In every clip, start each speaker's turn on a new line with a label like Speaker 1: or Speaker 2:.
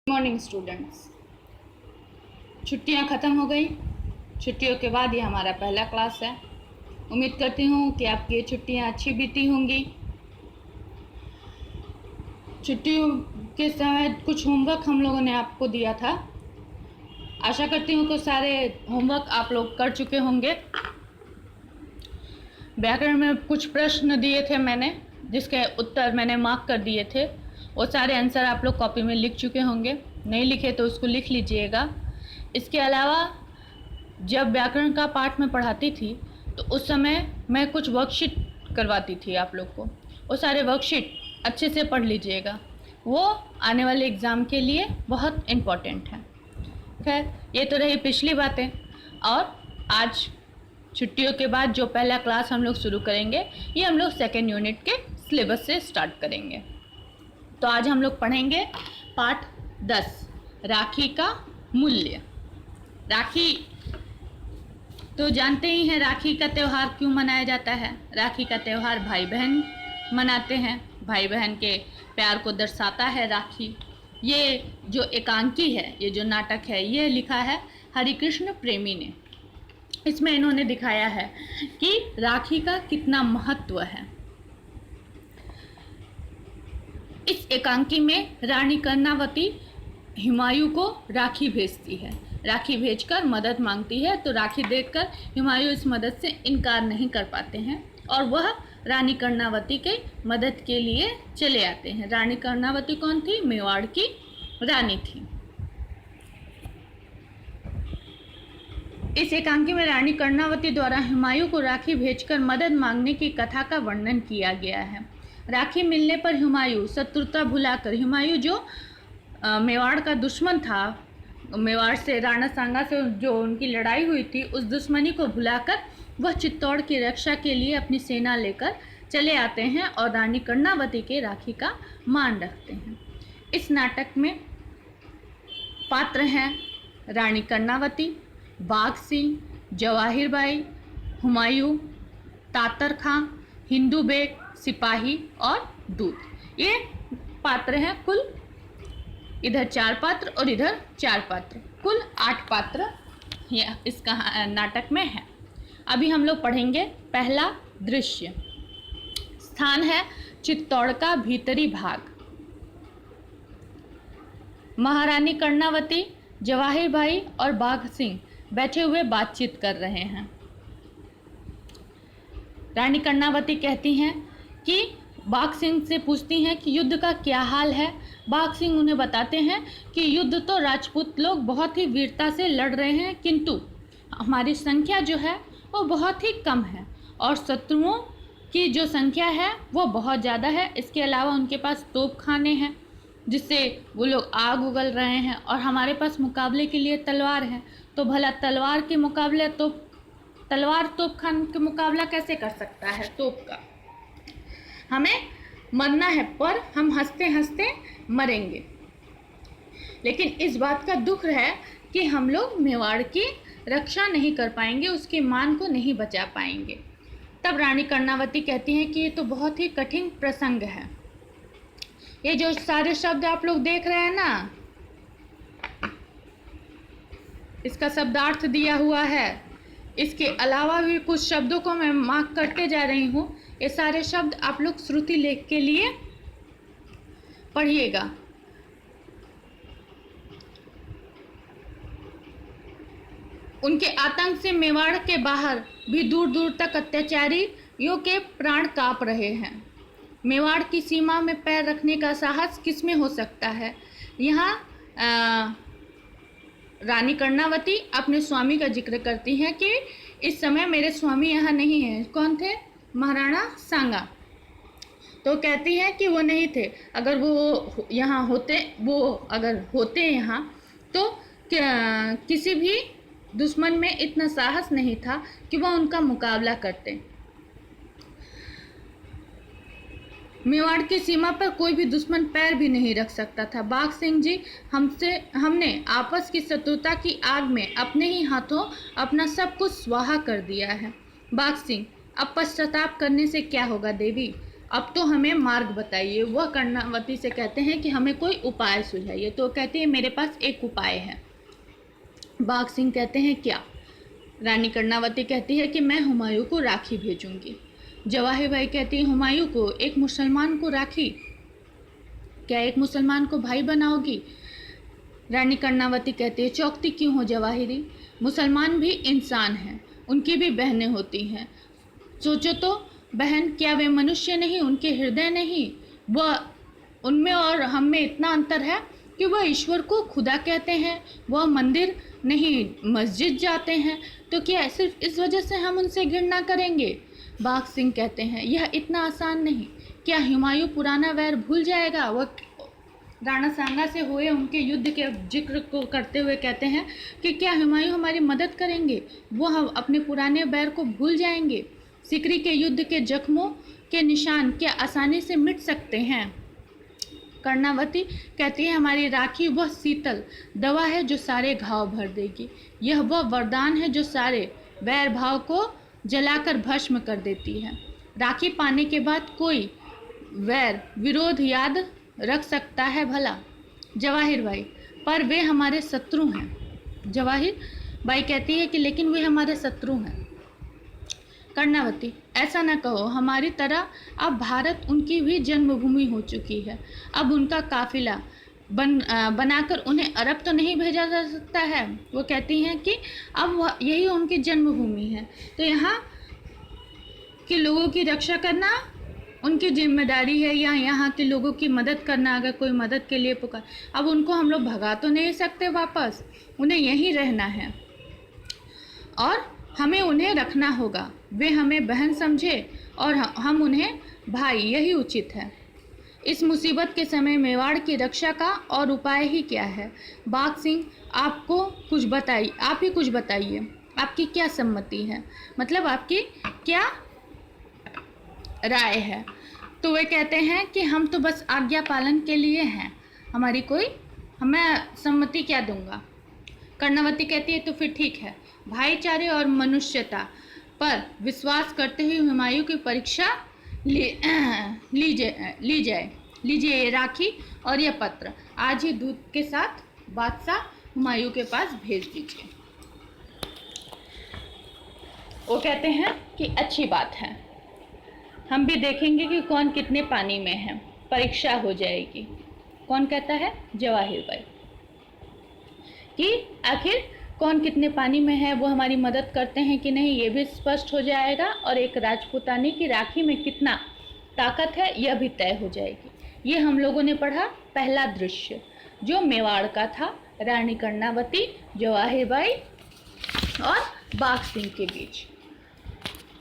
Speaker 1: Morning students, छुट्टियां ख़त्म हो गई। छुट्टियों के बाद ये हमारा पहला क्लास है। उम्मीद करती हूँ कि आपकी ये छुट्टियां अच्छी बीती होंगी। छुट्टियों के समय कुछ होमवर्क हम लोगों ने आपको दिया था। आशा करती हूँ कि सारे होमवर्क आप लोग कर चुके होंगे। व्याकरण में कुछ प्रश्न दिए थे मैंने, जिसके उत्तर मैंने मार्क कर दिए थे। वो सारे आंसर आप लोग कॉपी में लिख चुके होंगे। नहीं लिखे तो उसको लिख लीजिएगा। इसके अलावा जब व्याकरण का पाठ में पढ़ाती थी तो उस समय मैं कुछ वर्कशीट करवाती थी आप लोग को। वो सारे वर्कशीट अच्छे से पढ़ लीजिएगा, वो आने वाले एग्ज़ाम के लिए बहुत इम्पॉर्टेंट है। खैर, ये तो रही पिछली बातें। और आज छुट्टियों के बाद जो पहला क्लास हम लोग शुरू करेंगे, ये हम लोग सेकेंड यूनिट के सिलेबस से स्टार्ट करेंगे। तो आज हम लोग पढ़ेंगे पाठ 10, राखी का मूल्य। राखी तो जानते ही हैं, राखी का त्यौहार क्यों मनाया जाता है। राखी का त्यौहार भाई बहन मनाते हैं, भाई बहन के प्यार को दर्शाता है राखी। ये जो एकांकी है, ये जो नाटक है, ये लिखा है हरिकृष्ण प्रेमी ने। इसमें इन्होंने दिखाया है कि राखी का कितना महत्व है। इस एकांकी में रानी कर्णावती हुमायूं को राखी भेजती है। राखी भेजकर मदद मांगती है, तो राखी देखकर हुमायूं इस मदद से इनकार नहीं कर पाते हैं और वह रानी कर्णावती के मदद के लिए चले आते हैं। रानी कर्णावती कौन थी? मेवाड़ की रानी थी। इस एकांकी में रानी कर्णावती द्वारा हुमायूं को राखी भेजकर मदद मांगने की कथा का वर्णन किया गया है। राखी मिलने पर हुमायूं शत्रुता भुलाकर, हुमायूं जो मेवाड़ का दुश्मन था, मेवाड़ से, राणा सांगा से जो उनकी लड़ाई हुई थी, उस दुश्मनी को भुलाकर वह चित्तौड़ की रक्षा के लिए अपनी सेना लेकर चले आते हैं और रानी कर्णावती के राखी का मान रखते हैं। इस नाटक में पात्र हैं रानी कर्णावती, बाघ सिंह, जवाहिर बाई, हुमायूं, तातर खां, हिंदू बेग, सिपाही और दूत। ये पात्र हैं। कुल इधर 4 पात्र और इधर 4 पात्र, कुल 8 पात्र इसका नाटक में है। अभी हम लोग पढ़ेंगे पहला दृश्य। स्थान है चित्तौड़ का भीतरी भाग। महारानी कर्णावती, जवाहिर भाई और बाघ सिंह बैठे हुए बातचीत कर रहे हैं। रानी कर्णावती कहती हैं कि बाघ सिंह से पूछती हैं कि युद्ध का क्या हाल है। बाघ सिंह उन्हें बताते हैं कि युद्ध तो राजपूत लोग बहुत ही वीरता से लड़ रहे हैं, किंतु हमारी संख्या जो है वो बहुत ही कम है और शत्रुओं की जो संख्या है वो बहुत ज़्यादा है। इसके अलावा उनके पास तोप खाने हैं जिससे वो लोग आग उगल रहे हैं और हमारे पास मुकाबले के लिए तलवार है। तो भला तलवार के मुकाबले तलवार तोप खान के मुकाबला कैसे कर सकता है तोप का। हमें मरना है, पर हम हंसते हंसते मरेंगे। लेकिन इस बात का दुख है कि हम लोग मेवाड़ की रक्षा नहीं कर पाएंगे, उसके मान को नहीं बचा पाएंगे। तब रानी कर्णावती कहती हैं कि ये तो बहुत ही कठिन प्रसंग है। ये जो सारे शब्द आप लोग देख रहे हैं ना, इसका शब्दार्थ दिया हुआ है। इसके अलावा भी कुछ शब्दों को मैं मार्क करते जा रही हूँ। ये सारे शब्द आप लोग श्रुति लेख के लिए पढ़िएगा। उनके आतंक से मेवाड़ के बाहर भी दूर दूर तक अत्याचारियों के प्राण कांप रहे हैं। मेवाड़ की सीमा में पैर रखने का साहस किसमें हो सकता है। यहाँ रानी कर्णावती अपने स्वामी का जिक्र करती हैं कि इस समय मेरे स्वामी यहाँ नहीं हैं। कौन थे? महाराणा सांगा। तो कहती है कि वो नहीं थे। अगर वो यहाँ होते, वो अगर होते यहाँ, तो किसी भी दुश्मन में इतना साहस नहीं था कि वह उनका मुकाबला करते। मेवाड़ की सीमा पर कोई भी दुश्मन पैर भी नहीं रख सकता था। बाघ सिंह जी, हमने आपस की शत्रुता की आग में अपने ही हाथों अपना सब कुछ स्वाहा कर दिया है। बाघ सिंह, अब पश्चाताप करने से क्या होगा देवी। अब तो हमें मार्ग बताइए। वह कर्णावती से कहते हैं कि हमें कोई उपाय सुझाइए। तो कहती है मेरे पास एक उपाय है। बाघ सिंह कहते हैं क्या? रानी कर्णावती कहती है कि मैं हुमायूं को राखी भेजूंगी। जवाहिर बाई कहती है हुमायूं को? एक मुसलमान को राखी? क्या एक मुसलमान को भाई बनाओगी? रानी कर्णावती कहती है चौकती क्यों हो जवाहिरी, मुसलमान भी इंसान हैं, उनकी भी बहनें होती हैं। सोचो तो बहन, क्या वे मनुष्य नहीं, उनके हृदय नहीं? वह उनमें और हम में इतना अंतर है कि वह ईश्वर को खुदा कहते हैं, वह मंदिर नहीं मस्जिद जाते हैं। तो क्या सिर्फ इस वजह से हम उनसे घृणा करेंगे? बाघ सिंह कहते हैं यह इतना आसान नहीं। क्या हुमायूं पुराना वैर भूल जाएगा? वह राणा सांगा से हुए उनके युद्ध के जिक्र को करते हुए कहते हैं कि क्या हुमायूं हमारी मदद करेंगे? वो हम अपने पुराने बैर को भूल जाएंगे? सिकरी के युद्ध के जख्मों के निशान क्या आसानी से मिट सकते हैं? कर्णावती कहती है हमारी राखी वह शीतल दवा है जो सारे घाव भर देगी। यह वह वरदान है जो सारे वैर भाव को जलाकर भस्म कर देती है। राखी पाने के बाद कोई वैर विरोध याद रख सकता है भला? जवाहिर बाई, पर वे हमारे शत्रु हैं। जवाहिर बाई कहती है कि लेकिन वे हमारे शत्रु हैं। कर्णावती, ऐसा न कहो, हमारी तरह अब भारत उनकी भी जन्मभूमि हो चुकी है। अब उनका काफिला बनाकर उन्हें अरब तो नहीं भेजा जा सकता है। वो कहती हैं कि अब यही उनकी जन्मभूमि है, तो यहाँ के लोगों की रक्षा करना उनकी जिम्मेदारी है, या यहाँ के लोगों की मदद करना अगर कोई मदद के लिए पुकार। अब उनको हम लोग भगा तो नहीं सकते वापस, उन्हें यहीं रहना है और हमें उन्हें रखना होगा। वे हमें बहन समझे और हम उन्हें भाई, यही उचित है। इस मुसीबत के समय मेवाड़ की रक्षा का और उपाय ही क्या है? बाघ सिंह, आपको कुछ बताइए, आप ही कुछ बताइए, आपकी क्या सम्मति है, मतलब आपकी क्या राय है? तो वे कहते हैं कि हम तो बस आज्ञा पालन के लिए हैं, हमारी कोई, मैं सम्मति क्या दूंगा? कर्णावती कहती है तो फिर ठीक है, भाईचारे और मनुष्यता पर विश्वास करते हुए हुमायूं की परीक्षा लीजिए ये राखी और यह पत्र आज ही दूत के साथ बादशाह हुमायूं के पास भेज दीजिए। वो कहते हैं कि अच्छी बात है, हम भी देखेंगे कि कौन कितने पानी में है, परीक्षा हो जाएगी। कौन कहता है? जवाहिर बाई, कि आखिर कौन कितने पानी में है, वो हमारी मदद करते हैं कि नहीं, ये भी स्पष्ट हो जाएगा, और एक राजपूतानी की राखी में कितना ताकत है यह भी तय हो जाएगी। ये हम लोगों ने पढ़ा पहला दृश्य जो मेवाड़ का था, रानी कर्णावती, जवाहिर बाई और बाघ सिंह के बीच।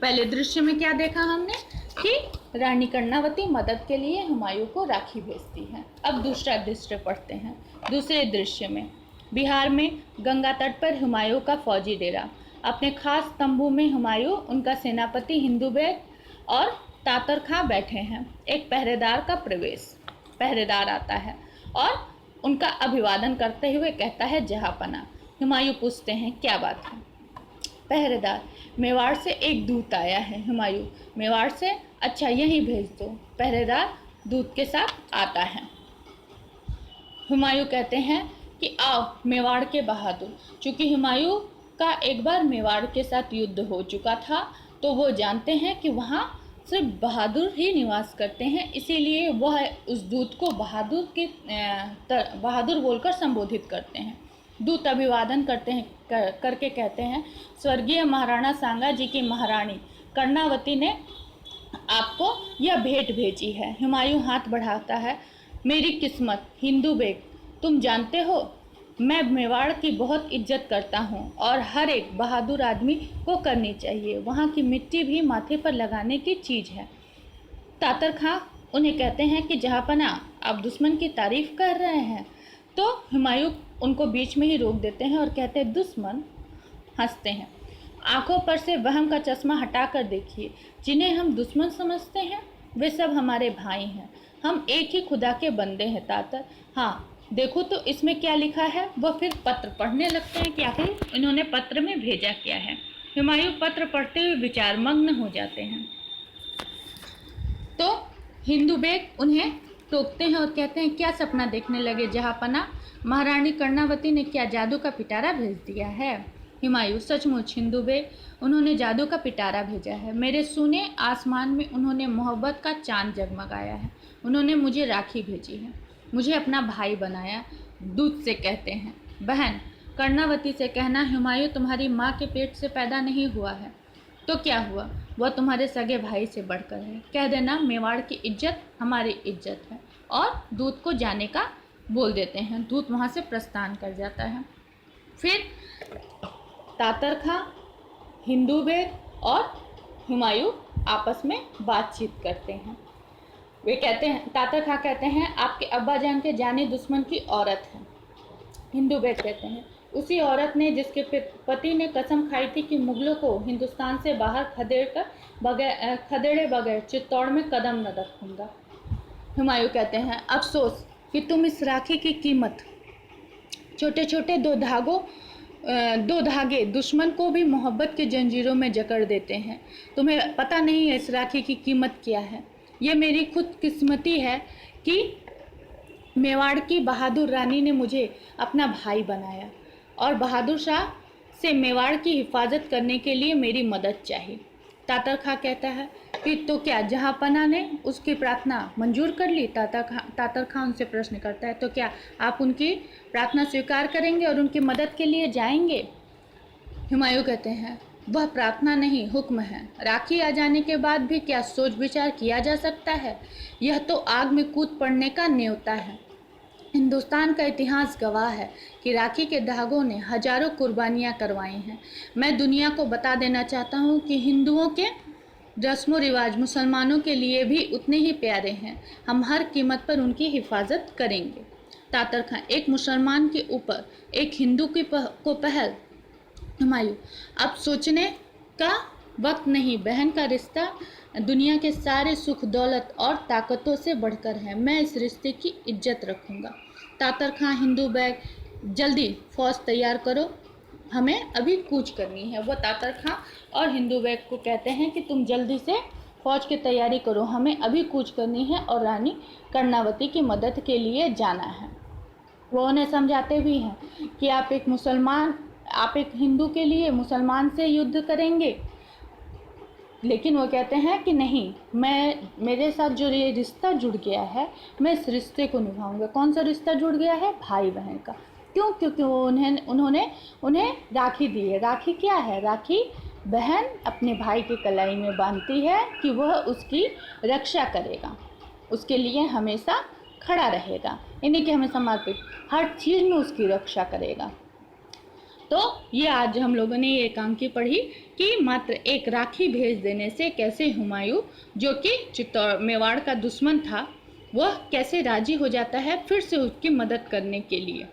Speaker 1: पहले दृश्य में क्या देखा हमने कि रानी कर्णावती मदद के लिए हुमायूं को राखी भेजती है। अब दूसरा दृश्य पढ़ते हैं। दूसरे दृश्य में बिहार में गंगा तट पर हुमायूं का फौजी डेरा, अपने खास तंबू में हुमायूं, उनका सेनापति हिंदू बेग और तातर खां बैठे हैं। एक पहरेदार का प्रवेश, पहरेदार आता है और उनका अभिवादन करते हुए कहता है जहांपना। हुमायूं पूछते हैं क्या बात है? पहरेदार, मेवाड़ से एक दूत आया है। हुमायूं, मेवाड़ से? अच्छा, यहीं भेज दो। पहरेदार दूत के साथ आता है। हुमायूं कहते हैं कि आओ मेवाड़ के बहादुर। चूँकि हुमायूं का एक बार मेवाड़ के साथ युद्ध हो चुका था, तो वो जानते हैं कि वहाँ सिर्फ बहादुर ही निवास करते हैं, इसीलिए वह उस दूत को बहादुर बोलकर संबोधित करते हैं। दूत अभिवादन करते हैं करके कहते हैं स्वर्गीय महाराणा सांगा जी की महारानी कर्णावती ने आपको यह भेंट भेजी है। हुमायूं हाथ बढ़ाता है। मेरी किस्मत हिंदू बेग, तुम जानते हो मैं मेवाड़ की बहुत इज्जत करता हूँ और हर एक बहादुर आदमी को करनी चाहिए। वहाँ की मिट्टी भी माथे पर लगाने की चीज़ है। तातर खां उन्हें कहते हैं कि जहाँपना, आप दुश्मन की तारीफ कर रहे हैं। तो हुमायूं उनको बीच में ही रोक देते हैं और कहते हैं दुश्मन? हंसते हैं। आंखों पर से वहम का चश्मा हटाकर देखिए, जिन्हें हम दुश्मन समझते हैं वे सब हमारे भाई हैं। हम एक ही खुदा के बंदे हैं तातर। हाँ, देखो तो इसमें क्या लिखा है। वह फिर पत्र पढ़ने लगते हैं कि आखिर इन्होंने पत्र में भेजा क्या है। हुमायूं पत्र पढ़ते हुए विचारमग्न हो जाते हैं। तो हिंदू बेग उन्हें टोकते हैं और कहते हैं, क्या सपना देखने लगे जहाँपना, महारानी कर्णावती ने क्या जादू का पिटारा भेज दिया है। हुमायूं, सचमुच हिंदू बेग, उन्होंने जादू का पिटारा भेजा है। मेरे सुने आसमान में उन्होंने मोहब्बत का चांद जगमगाया है। उन्होंने मुझे राखी भेजी है, मुझे अपना भाई बनाया। दूत से कहते हैं, बहन कर्णावती से कहना हुमायूं तुम्हारी माँ के पेट से पैदा नहीं हुआ है तो क्या हुआ, वह तुम्हारे सगे भाई से बढ़कर है। कह देना मेवाड़ की इज्जत हमारी इज्जत है। और दूत को जाने का बोल देते हैं। दूत वहाँ से प्रस्थान कर जाता है। फिर तातर खां, हिंदू बेग और हुमायूं आपस में बातचीत करते हैं। वे कहते हैं, तातर खां कहते हैं, आपके अब्बाजान के जानी दुश्मन की औरत है। हिंदू बेग कहते हैं, उसी औरत ने जिसके पति ने कसम खाई थी कि मुगलों को हिंदुस्तान से बाहर खदेड़े बगैर चित्तौड़ में कदम न रखूंगा। हुमायूं कहते हैं, अफसोस कि तुम इस राखी की कीमत, छोटे छोटे दो धागे दुश्मन को भी मोहब्बत की जंजीरों में जकड़ देते हैं। तुम्हें पता नहीं है इस राखी की कीमत क्या है। ये मेरी खुद किस्मती है कि मेवाड़ की बहादुर रानी ने मुझे अपना भाई बनाया और बहादुर शाह से मेवाड़ की हिफाजत करने के लिए मेरी मदद चाहिए। तातर खां कहता है कि तो क्या जहाँपना ने उसकी प्रार्थना मंजूर कर ली। तातर खां उनसे प्रश्न करता है, तो क्या आप उनकी प्रार्थना स्वीकार करेंगे और उनकी मदद के लिए जाएंगे। हुमायूं कहते हैं, वह प्रार्थना नहीं हुक्म है। राखी आ जाने के बाद भी क्या सोच विचार किया जा सकता है। यह तो आग में कूद पड़ने का न्योता है। हिंदुस्तान का इतिहास गवाह है कि राखी के धागों ने हजारों कुर्बानियां करवाई हैं। मैं दुनिया को बता देना चाहता हूं कि हिंदुओं के रस्म रिवाज मुसलमानों के लिए भी उतने ही प्यारे हैं। हम हर कीमत पर उनकी हिफाजत करेंगे। तातर खां, एक मुसलमान के ऊपर एक हिंदू को पहल। हुमायूं, अब सोचने का वक्त नहीं, बहन का रिश्ता दुनिया के सारे सुख दौलत और ताकतों से बढ़कर है। मैं इस रिश्ते की इज्जत रखूंगा। तातर खां, हिंदू बेग, जल्दी फौज तैयार करो, हमें अभी कूच करनी है। वो तातर खां और हिंदू बेग को कहते हैं कि तुम जल्दी से फौज की तैयारी करो, हमें अभी कूच करनी है और रानी कर्णावती की मदद के लिए जाना है। वो उन्हें समझाते भी हैं कि आप एक हिंदू के लिए मुसलमान से युद्ध करेंगे, लेकिन वो कहते हैं कि नहीं, मेरे साथ जो ये रिश्ता जुड़ गया है, मैं इस रिश्ते को निभाऊंगा। कौन सा रिश्ता जुड़ गया है? भाई बहन का। क्यों? क्योंकि उन्होंने उन्हें राखी दी है। राखी क्या है? राखी बहन अपने भाई की कलाई में बांधती है कि वह उसकी रक्षा करेगा, उसके लिए हमेशा खड़ा रहेगा, यानी कि हमें समर्पित, हर चीज़ में उसकी रक्षा करेगा। तो ये आज हम लोगों ने ये एकांकी पढ़ी कि मात्र एक राखी भेज देने से कैसे हुमायूं, जो कि चित्तौड़ मेवाड़ का दुश्मन था, वह कैसे राजी हो जाता है फिर से उसकी मदद करने के लिए।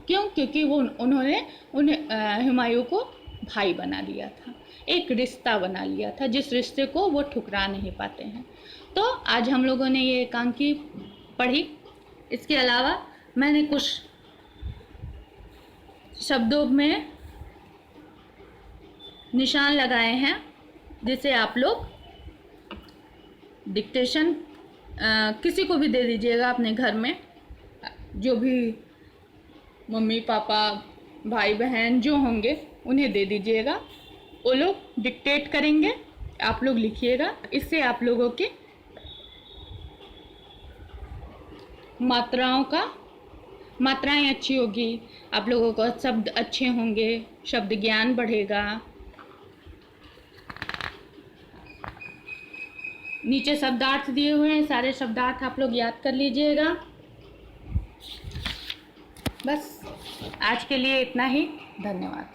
Speaker 1: क्यों? क्योंकि उन्होंने हुमायूं को भाई बना लिया था, एक रिश्ता बना लिया था, जिस रिश्ते को वो ठुकरा नहीं पाते हैं। तो आज हम लोगों ने ये एकांकी पढ़ी। इसके अलावा मैंने कुछ शब्दों में निशान लगाए हैं, जिसे आप लोग डिक्टेशन किसी को भी दे दीजिएगा अपने घर में, जो भी मम्मी पापा भाई बहन जो होंगे उन्हें दे दीजिएगा। वो लोग डिक्टेट करेंगे, आप लोग लिखिएगा। इससे आप लोगों के मात्राएं अच्छी होगी, आप लोगों को शब्द अच्छे होंगे, शब्द ज्ञान बढ़ेगा। नीचे शब्दार्थ दिए हुए हैं, सारे शब्दार्थ आप लोग याद कर लीजिएगा। बस आज के लिए इतना ही। धन्यवाद।